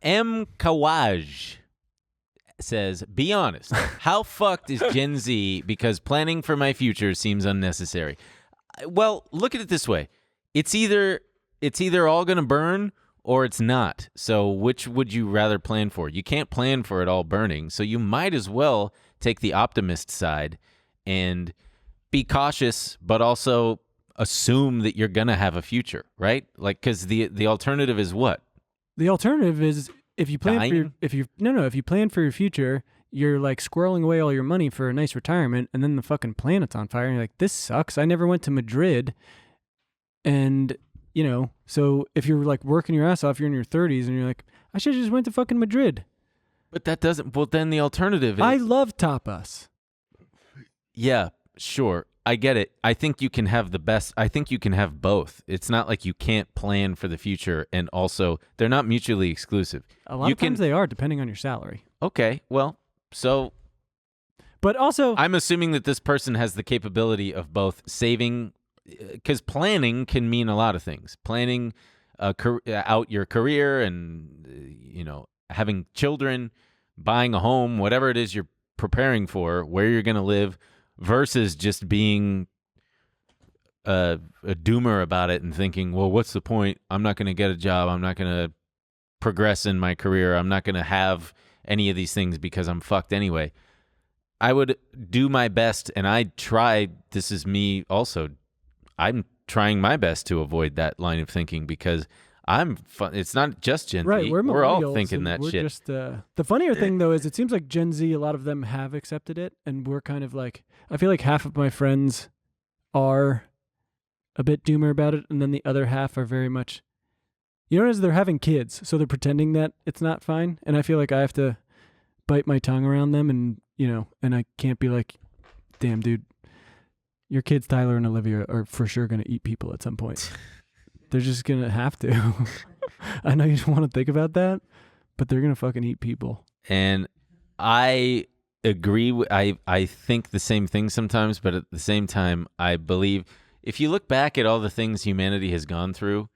M. Kawaj says, be honest. How fucked is Gen Z because planning for my future seems unnecessary? Well, look at it this way. It's either all going to burn or it's not. So which would you rather plan for? You can't plan for it all burning. So you might as well take the optimist side and be cautious, but also assume that you're going to have a future, right? Like, because the alternative is what? The alternative is if you plan if you plan for your future, you're like squirreling away all your money for a nice retirement, and then the fucking planet's on fire, and you're like, this sucks. I never went to Madrid. And, so if you're like working your ass off, you're in your 30s, and you're like, I should have just went to fucking Madrid. But that doesn't, well, then the alternative is. I love tapas. Yeah, sure. I get it. I think you can have the best. I think you can have both. It's not like you can't plan for the future, and also they're not mutually exclusive. A lot of times they are, depending on your salary. Okay, well, so. But also, I'm assuming that this person has the capability of both saving, because planning can mean a lot of things. Planning out your career and, having children, buying a home, whatever it is you're preparing for, where you're going to live, versus just being a doomer about it and thinking, well, what's the point? I'm not going to get a job. I'm not going to progress in my career. I'm not going to have any of these things because I'm fucked anyway. I would do my best, and this is me also, I'm trying my best to avoid that line of thinking because it's not just Gen right, Z. We're all thinking that we're shit. Just, the funnier thing, though, is it seems like Gen Z, a lot of them have accepted it, and we're kind of like, I feel like half of my friends are a bit doomer about it, and then the other half are very much, as they're having kids, so they're pretending that it's not fine, and I feel like I have to bite my tongue around them, and, and I can't be like, damn, dude, your kids, Tyler and Olivia, are for sure going to eat people at some point. They're just going to have to. I know you don't want to think about that, but they're going to fucking eat people. And I agree. I think the same thing sometimes, but at the same time, I believe if you look back at all the things humanity has gone through,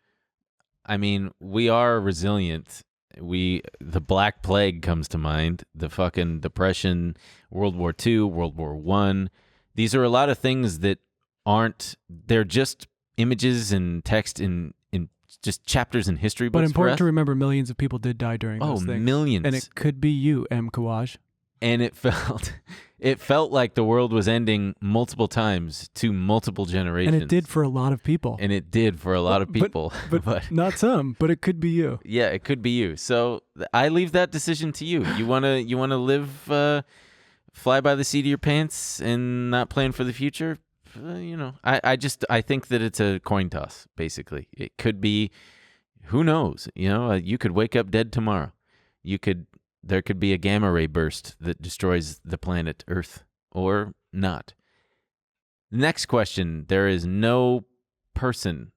I mean, we are resilient. The Black Plague comes to mind, the fucking Depression, World War II, World War I. These are a lot of things that they're just images and text in just chapters in history books. But important to remember, millions of people did die during those things. Millions. And it could be you, M. Kawaj. And it felt like the world was ending multiple times to multiple generations. And it did for a lot of people. But not some, but it could be you. Yeah, it could be you. So I leave that decision to you. You wanna live fly by the seat of your pants and not plan for the future? I think that it's a coin toss, basically. It could be, who knows? You could wake up dead tomorrow. There could be a gamma ray burst that destroys the planet Earth, or not. Next question. There is no person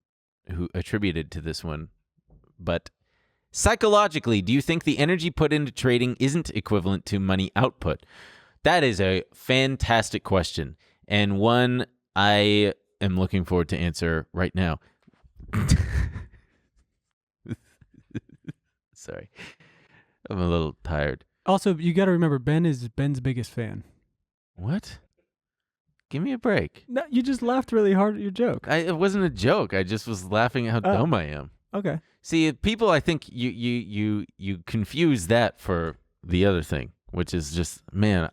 who attributed to this one, but psychologically, do you think the energy put into trading isn't equivalent to money output? That is a fantastic question, and one I am looking forward to answer right now. Sorry. I'm a little tired. Also, you got to remember, Ben is Ben's biggest fan. What? Give me a break. No, you just laughed really hard at your joke. It wasn't a joke. I just was laughing at how dumb I am. Okay. See, people, I think you confuse that for the other thing, which is just, man,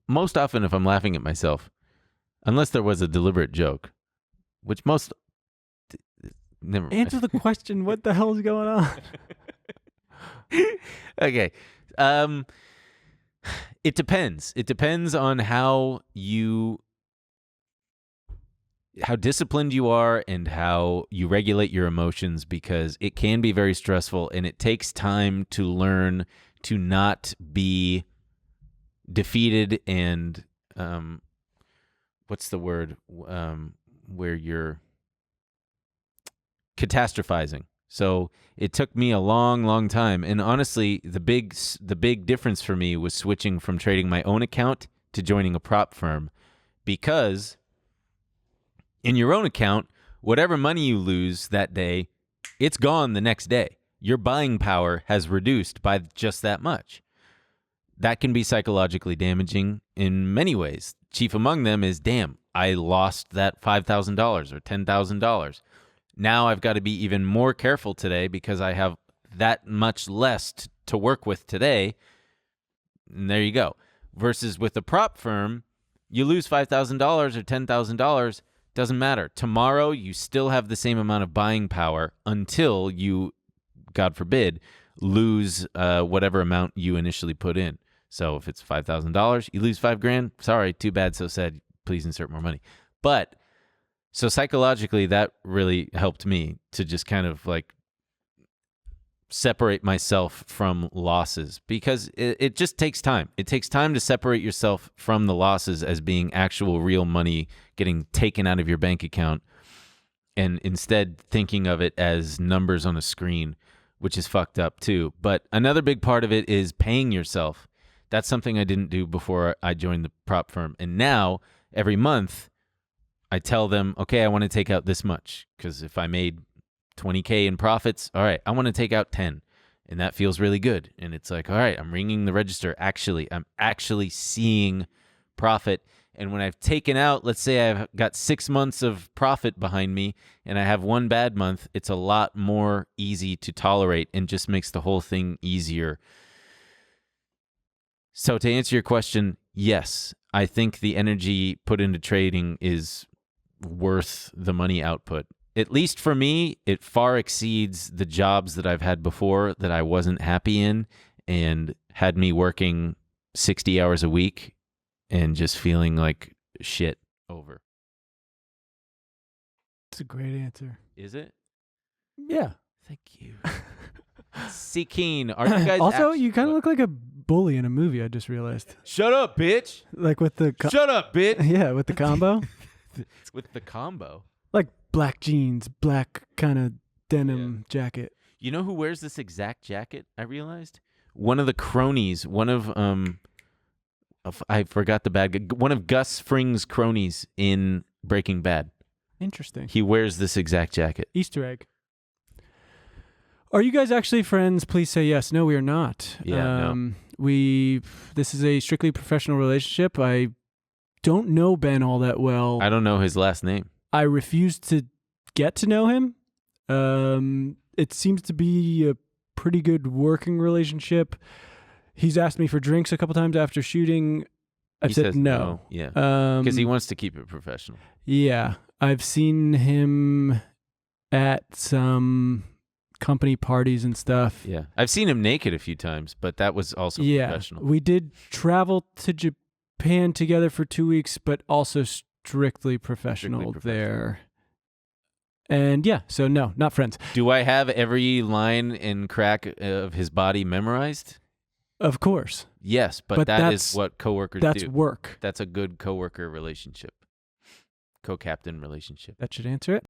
most often if I'm laughing at myself, unless there was a deliberate joke, which most... Never mind. Answer the question. What the hell is going on? Okay. It depends. It depends on how disciplined you are and how you regulate your emotions, because it can be very stressful and it takes time to learn to not be defeated and what's the word where you're catastrophizing. So it took me a long, long time. And honestly, the big difference for me was switching from trading my own account to joining a prop firm, because in your own account, whatever money you lose that day, it's gone the next day. your buying power has reduced by just that much. That can be psychologically damaging in many ways. Chief among them is, damn, I lost that $5,000 or $10,000. Now I've got to be even more careful today because I have that much less to work with today. And there you go. Versus with a prop firm, you lose $5,000 or $10,000, doesn't matter. Tomorrow, you still have the same amount of buying power until you, God forbid, lose whatever amount you initially put in. So if it's $5,000, you lose $5,000. Sorry, too bad, so sad. Please insert more money. But so psychologically, that really helped me to just kind of like separate myself from losses, because it just takes time. It takes time to separate yourself from the losses as being actual real money getting taken out of your bank account, and instead thinking of it as numbers on a screen, which is fucked up too. But another big part of it is paying yourself. That's something I didn't do before I joined the prop firm. And now every month I tell them, okay, I want to take out this much, because if I made $20K in profits, all right, I want to take out 10, and that feels really good. And it's like, all right, I'm ringing the register. I'm actually seeing profit. And when I've taken out, let's say I've got 6 months of profit behind me and I have one bad month, it's a lot more easy to tolerate and just makes the whole thing easier. So to answer your question, yes, I think the energy put into trading is worth the money output. At least for me, it far exceeds the jobs that I've had before that I wasn't happy in and had me working 60 hours a week and just feeling like shit over. It's a great answer. Is it? Yeah. Thank you. See, Cahn, are you guys also, you kind of look like a bully in a movie, I just realized. Shut up, bitch. Like with the... Shut up, bitch. Yeah, with the combo. With the combo. Like black jeans, black kind of denim jacket. You know who wears this exact jacket, I realized? One of the cronies, I forgot the bad guy, one of Gus Fring's cronies in Breaking Bad. Interesting. He wears this exact jacket. Easter egg. Are you guys actually friends? Please say yes. No, we are not. Yeah, no. This is a strictly professional relationship. I don't know Ben all that well. I don't know his last name. I refuse to get to know him. It seems to be a pretty good working relationship. He's asked me for drinks a couple times after shooting. I've said no. Yeah, because he wants to keep it professional. Yeah. I've seen him at some company parties and stuff. Yeah. I've seen him naked a few times, but that was also professional. We did travel to Japan together for 2 weeks, but also strictly professional there. And yeah, so no, not friends. Do I have every line and crack of his body memorized? Of course. Yes, but that is what coworkers do. That's work. That's a good coworker relationship. Co-captain relationship. That should answer it.